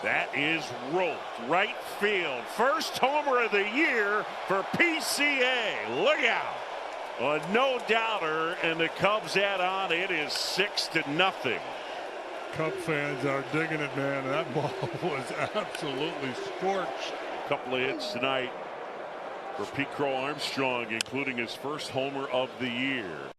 That is roped right field. First homer of the year for PCA. Look out. A no-doubter, and the Cubs add on. It is 6-0. Cub fans are digging it, man. That ball was absolutely scorched. A couple of hits tonight for Pete Crow-Armstrong, including his first homer of the year.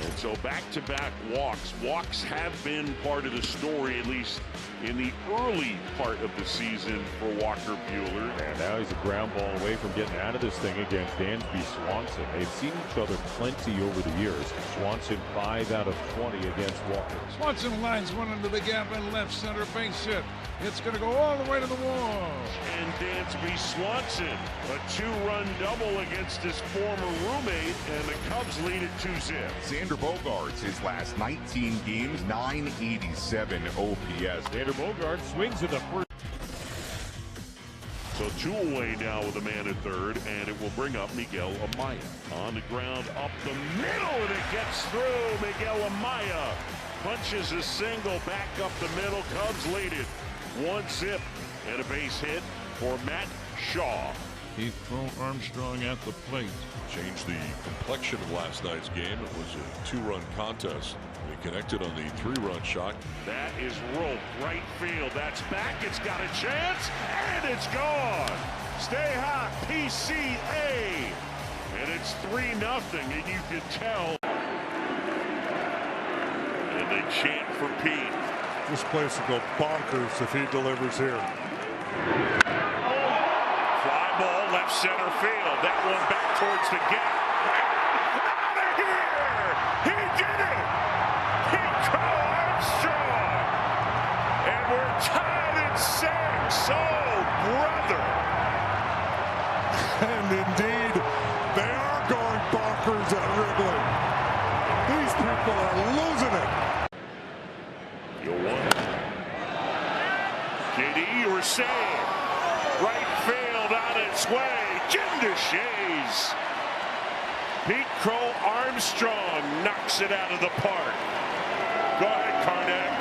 And so back-to-back walks. Walks have been part of the story, at least in the early part of the season for Walker Buehler. And now he's a ground ball away from getting out of this thing against Dansby Swanson. They've seen each other plenty over the years. Swanson 5 out of 20 against Walker. Swanson lines one into the gap and left center base hit. It's going to go all the way to the wall. And Dansby Swanson, a 2-run double against his former roommate, and the Cubs lead it 2-0. Xander Bogaerts, his last 19 games, 987 OPS. Xander Bogaerts swings at the first. So 2 away now with a man at third, and it will bring up Miguel Amaya. On the ground up the middle, and it gets through. Miguel Amaya punches a single back up the middle. Cubs lead it 1-0, and a base hit for Matt Shaw. Pete Crow-Armstrong at the plate. Changed the complexion of last night's game. It was a 2-run contest. They connected on the 3-run shot. That is roped right field. That's back. It's got a chance, and it's gone. Stay hot, PCA. And it's 3-0, and you can tell. And they chant for Pete. This place will go bonkers if he delivers here. Fly ball, left center field. That one back towards the gap. Out of here! He did it! Pete Crow-Armstrong! And we're tied at 6. Oh, brother! And indeed, they are going bonkers at Wrigley. These people are losing it. JD, you were saved. Right field on its way. Jim DeShays. Pete Crow-Armstrong knocks it out of the park. Go ahead, Karnak.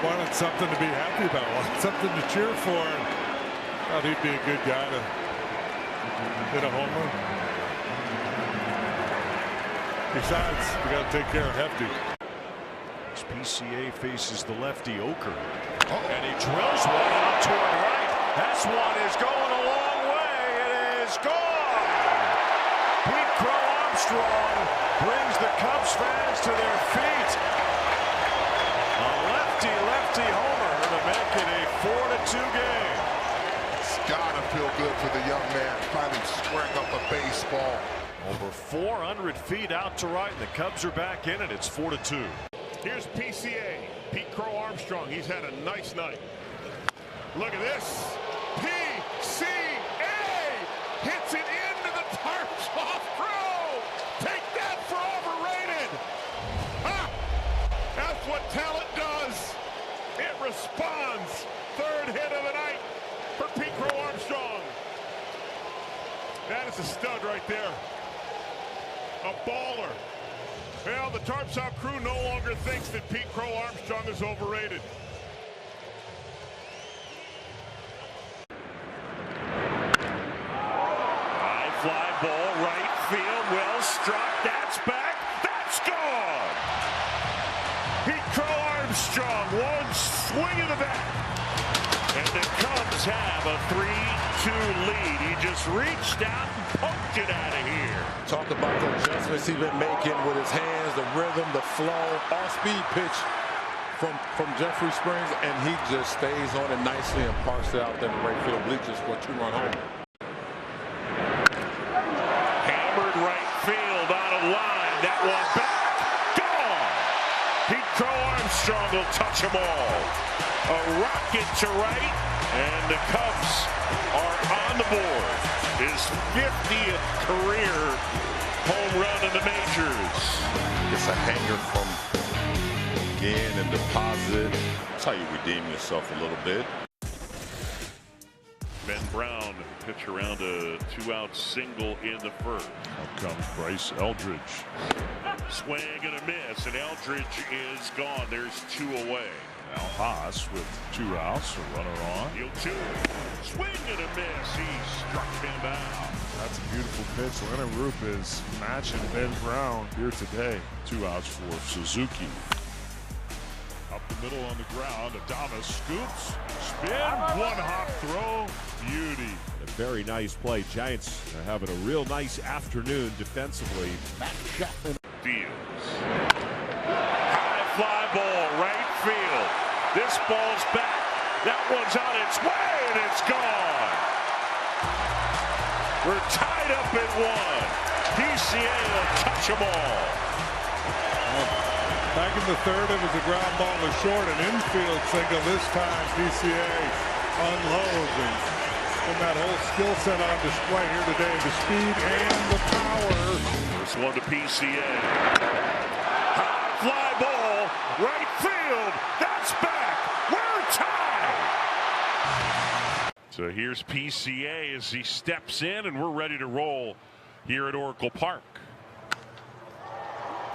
Wanted something to be happy about. Wanted something to cheer for. And thought he'd be a good guy to hit a homer. Besides, we got to take care of Hefty. PCA faces the lefty Oker. And he drills one out toward right. This one is going a long way. It is gone. Pete Crow-Armstrong brings the Cubs fans to their feet. A lefty homer to make it a 4-2 game. It's gotta feel good for the young man, finally squaring up a baseball. Over 400 feet out to right, and the Cubs are back in it. It's 4-2. Here's PCA, Pete Crow-Armstrong. He's had a nice night. Look at this. PCA hits it into the tarps off Crow. Take that for overrated. Ha! That's what talent does. It responds. Third hit of the night for Pete Crow-Armstrong. That is a stud right there. A baller. Well, the Tarps Out crew no longer thinks that Pete Crow-Armstrong is overrated. High fly ball, right field, well struck, that's back, that's gone! Pete Crow-Armstrong, one swing of the bat. And the Cubs have a 3-2 lead. He just reached out and poked it out of here. Talk about the adjustments he's been making with his hands, the rhythm, the flow, off-speed pitch from Jeffrey Springs, and he just stays on it nicely and parks it out there in the right field bleachers for a 2-run homer. Hammered right field out of line. That one back. Gone. Pete Crow-Armstrong will touch them all. A rocket to right, and the Cubs are on the board. His 50th career home run in the majors. It's a hanger from in and deposit. That's how you redeem yourself a little bit. Ben Brown pitch around a 2-out single in the first. Out comes Bryce Eldridge. Swing and a miss, and Eldridge is gone. There's 2 away. Now Haas with 2 outs, a runner on. Deal 2. Swing and a miss. He struck him out. That's a beautiful pitch. Leonard Roop is matching Ben Brown here today. 2 outs for Suzuki. Up the middle on the ground. Adames scoops. Spin. One hop throw. Beauty. A very nice play. Giants are having a real nice afternoon defensively. Deals. High fly ball, right field. This ball's back. That one's on its way, and it's gone. We're tied up at 1. PCA will touch them all. Back in the third, it was a ground ball to short, an infield single. This time, PCA unloads and put that whole skill set on display here today. The speed and the power. First one to PCA. High fly ball, right field. That's back. We're tied. So here's PCA as he steps in, and we're ready to roll here at Oracle Park.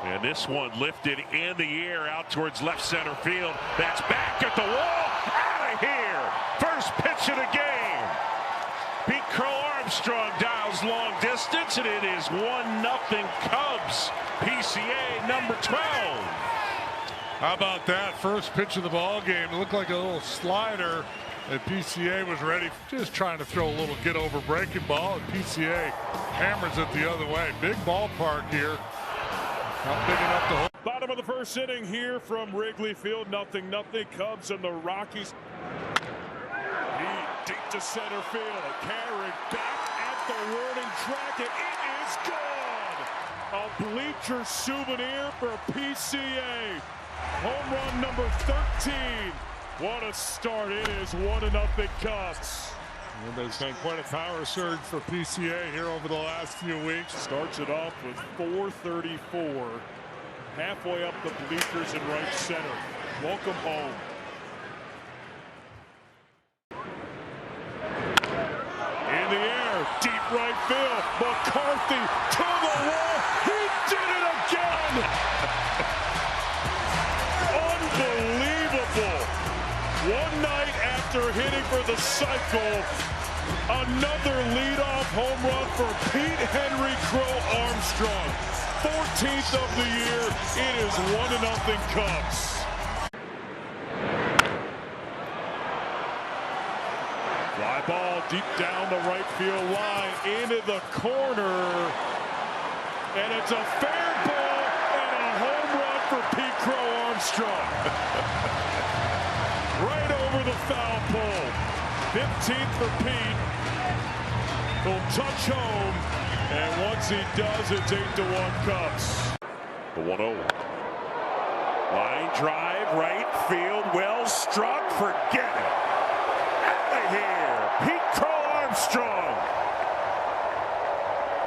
And this one lifted in the air out towards left center field. That's back at the wall. Out of here. First pitch of the game. Pete Crow-Armstrong dials long distance, and it is 1-0 Cubs. PCA number 12. How about that? First pitch of the ball game. It looked like a little slider. And PCA was ready, just trying to throw a little get-over breaking ball. And PCA hammers it the other way. Big ballpark here. Not big enough to hold. Bottom of the first inning here from Wrigley Field. 0-0 Cubs and the Rockies. He deep to center field. Carried back at the warning track, and it is gone. A bleacher souvenir for PCA. Home run number 13. What a start. It is 1-0 Cubs. And there's been quite a power surge for PCA here over the last few weeks. Starts it off with 434. Halfway up the bleachers in right center. Welcome home. In the air, deep right field. McCarthy to the wall. He did it again. Unbelievable. One night after hitting for the cycle, another leadoff home run for Pete Henry Crow-Armstrong. 14th of the year. It is 1-0 Cubs. Fly ball deep down the right field line into the corner. And it's a fair ball and a home run for Pete Crow-Armstrong. Right over the foul pole. 15th for Pete. He'll touch home. And once he does, it's 8-1 Cubs. The 1-0. Line drive, right field, well struck, forget it. Out of here, Pete Crow-Armstrong.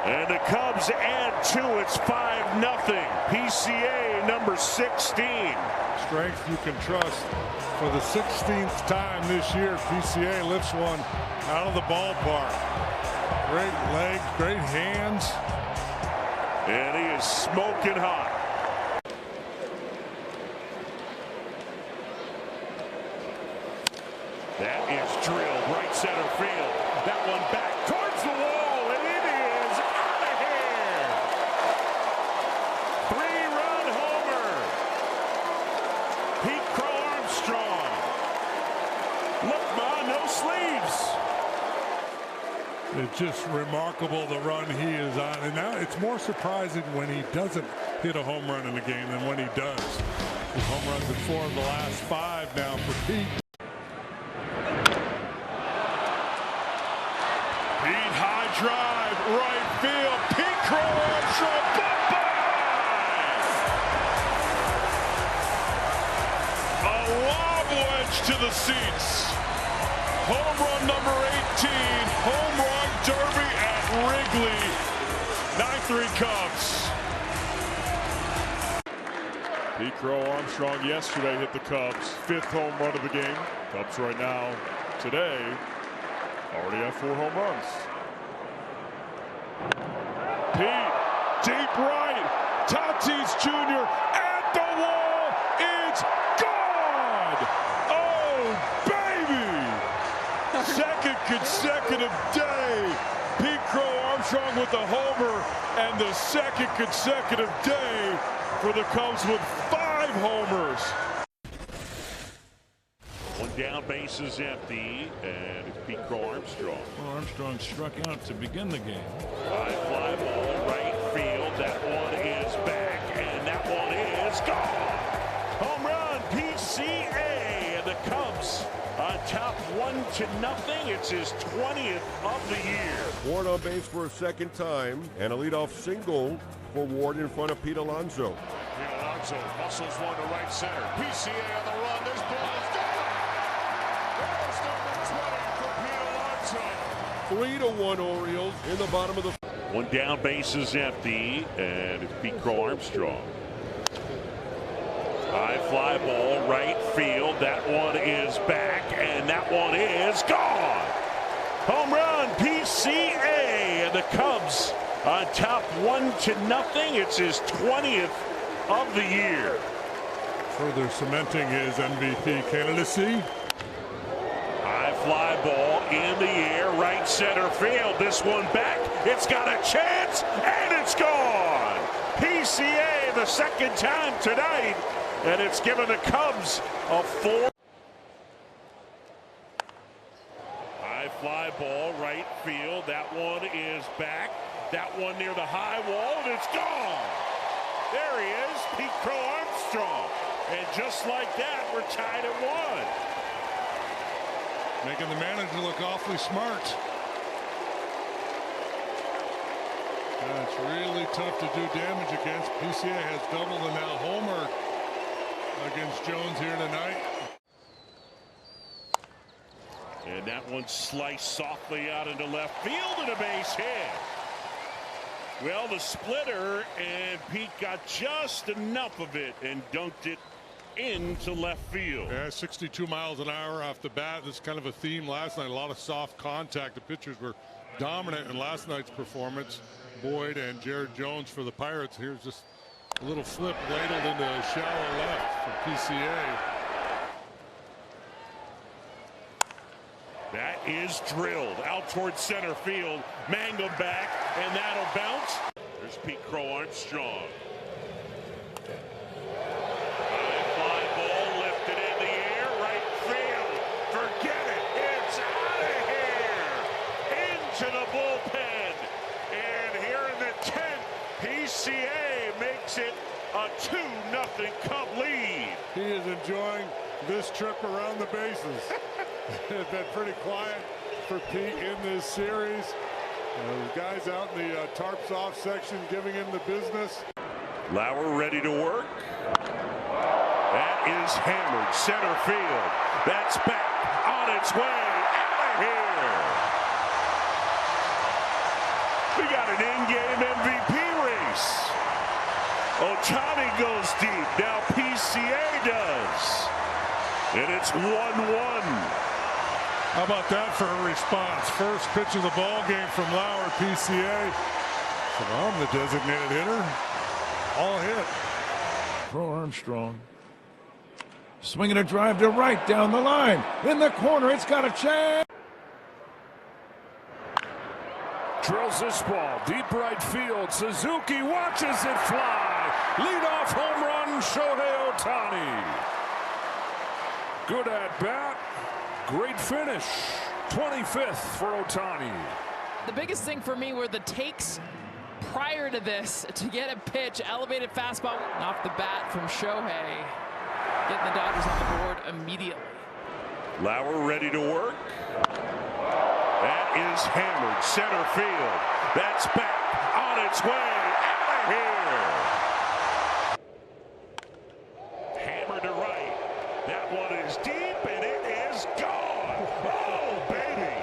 And the Cubs add 2, it's 5-0. PCA number 16. Strength you can trust. For the 16th time this year, PCA lifts one out of the ballpark. Great legs, great hands. And he is smoking hot. That is drilled right center field. That one back towards the wall, and it is out of here. 3-run homer. Pete Crow-Armstrong. Look, Ma, no sleeves. It's just remarkable the run he is on. And now it's more surprising when he doesn't hit a home run in the game than when he does. His home runs in 4 of the last 5 now for Pete. Pete, high drive, right field. Pete Crow-Armstrong, bye-bye! A lob wedge to the seats. Home run number 18. Home run derby at Wrigley. 9-3 Cubs. Pete Crow-Armstrong yesterday hit the Cubs' 5th home run of the game. Cubs right now, today, already have 4 home runs. Pete, deep right. Tatis Jr. at the wall. It's gone. second consecutive day. Pete Crow-Armstrong with the homer, and the second consecutive day for the Cubs with 5 homers. One down, base is empty, and it's Pete Crow-Armstrong. Armstrong struck out to begin the game. High fly ball, right field. That one is back, and that one is gone. Home run, PCA, and the Cubs on top 1-0. It's his 20th of the year. Ward on base for a second time, and a leadoff single for Ward in front of Pete Alonso. Pete Alonso muscles one to right center. PCA on the run. This ball is gone. There's number 20 for Pete Alonso. 3-1 Orioles in the bottom of the. One down, base is empty, and it's Pete Crow-Armstrong. High fly ball, right field. That one is back, and that one is gone. Home run, PCA, and the Cubs on top 1-0. It's his 20th of the year. Further cementing his MVP candidacy. High fly ball in the air, right center field. This one back. It's got a chance, and it's gone. PCA the second time tonight, and it's given the Cubs a 4. High fly ball, right field. That one is back. That one near the high wall, and it's gone. There he is, Pete Crow-Armstrong. And just like that, we're tied at 1. Making the manager look awfully smart. It's really tough to do damage against. PCA has doubled and now homer against Jones here tonight. And that one sliced softly out into left field, and a base hit. Well, the splitter, and Pete got just enough of it and dunked it into left field. Yeah, 62 miles an hour off the bat. This is kind of a theme last night. A lot of soft contact. The pitchers were dominant in last night's performance. Boyd and Jared Jones for the Pirates. Here's just a little flip ladled into a shallow left for PCA. That is drilled out towards center field. Mangum back, and that'll bounce. There's Pete Crow-Armstrong. High fly ball lifted in the air, right field. Forget it. It's out of here. Into the bullpen. And here in the 10th, PCA makes it a 2-0 Cub lead. He is enjoying this trip around the bases. It's been pretty quiet for Pete in this series. The guys out in the tarps off section giving him the business. Lauer ready to work. That is hammered center field. That's back on its way out of here. We got an in-game MVP race. Ohtani goes deep. Now PCA does. And it's 1-1. How about that for a response? First pitch of the ball game from Lauer, PCA. So I'm the designated hitter. All hit. Crow-Armstrong swinging a drive to right down the line. In the corner, it's got a chance. Drills this ball deep right field. Suzuki watches it fly. Leadoff home run, Shohei Ohtani. Good at bat. Great finish. 25th for Ohtani. The biggest thing for me were the takes prior to this to get a pitch, elevated fastball off the bat from Shohei. Getting the Dodgers on the board immediately. Lauer ready to work. That is hammered center field. That's back on its way out of here. Hammer to right. That one is deep, and it is gone. Oh, baby.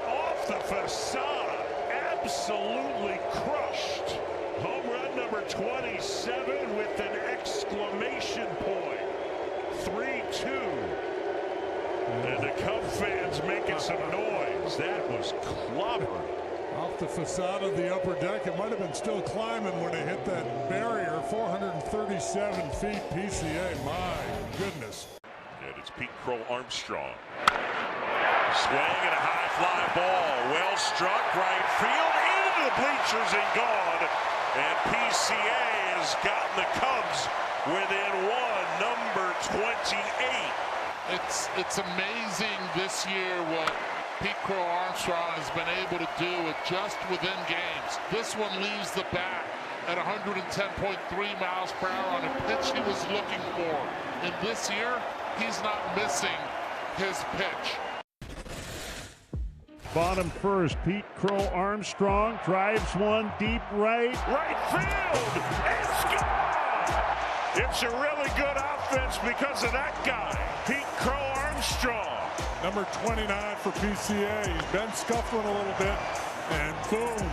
Off the facade. Absolutely crushed. Home run number 27 with an exclamation point. 3-2. And the Cub fans making some noise. That was clobbered. Off the facade of the upper deck. It might have been still climbing when it hit that barrier. 437 feet PCA. My goodness. And it's Pete Crow-Armstrong. Swing and a high fly ball. Well struck, right field, into the bleachers and gone. And PCA has gotten the Cubs within one, number 28. It's amazing this year what Pete Crow-Armstrong has been able to do just within games. This one leaves the bat at 110.3 miles per hour on a pitch he was looking for. And this year, he's not missing his pitch. Bottom first, Pete Crow-Armstrong drives one deep right. Right field! It's gone! It's a really good offense because of that guy, Pete Crow-Armstrong. Number 29 for PCA. He's been scuffling a little bit, and boom,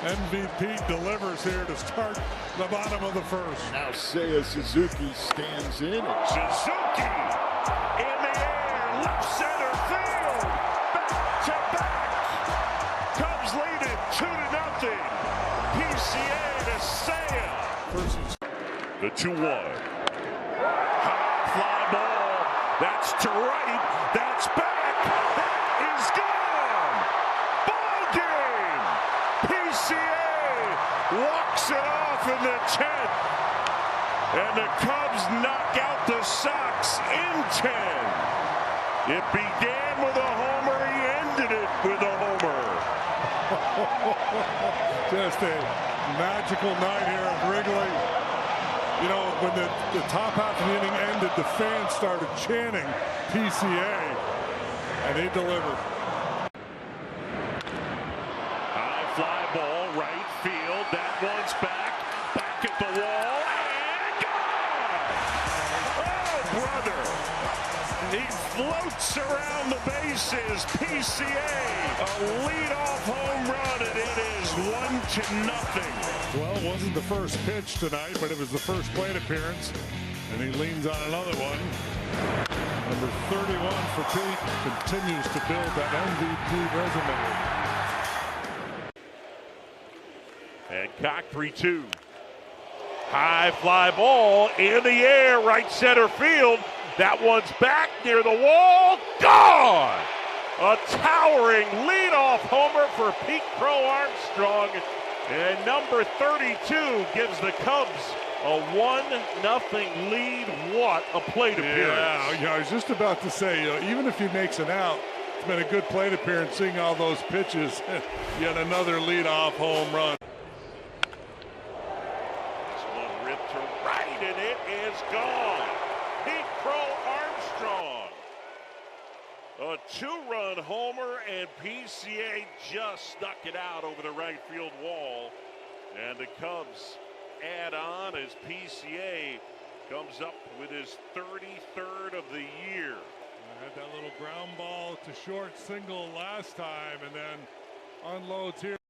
MVP delivers here to start the bottom of the first. Now Seiya Suzuki stands in. Suzuki in the air, left center field, back to back. Cubs lead it 2-0. PCA to Seiya. The 2-1. High fly ball. That's to right. That's back. That is gone. Ball game. PCA walks it off in the 10th. And the Cubs knock out the Sox in 10. It began with a homer. He ended it with a homer. Just a magical night here at Wrigley. You know, when the top half of the inning ended, the fans started chanting PCA, and he delivered. High fly ball, right field. That one's back at the wall, and gone! Oh, brother! He floats around the bases. PCA, a leadoff home run, and it is 1-0. Well, it wasn't the first pitch tonight, but it was the first plate appearance, and he leans on another one. Number 31 for Pete continues to build that MVP resume. And cock 3-2. High fly ball in the air, right center field. That one's back near the wall. Gone! A towering leadoff homer for Pete Crow-Armstrong. And number 32 gives the Cubs a 1-0 lead. What a plate appearance. Yeah, I was just about to say, even if he makes an out, it's been a good plate appearance seeing all those pitches. Yet another leadoff home run. This one ripped to right, and it is gone. Pete Crow-Armstrong. A 2-run homer, and PCA just snuck it out over the right field wall. And the Cubs add on as PCA comes up with his 33rd of the year. I had that little ground ball to short single last time, and then unloads here.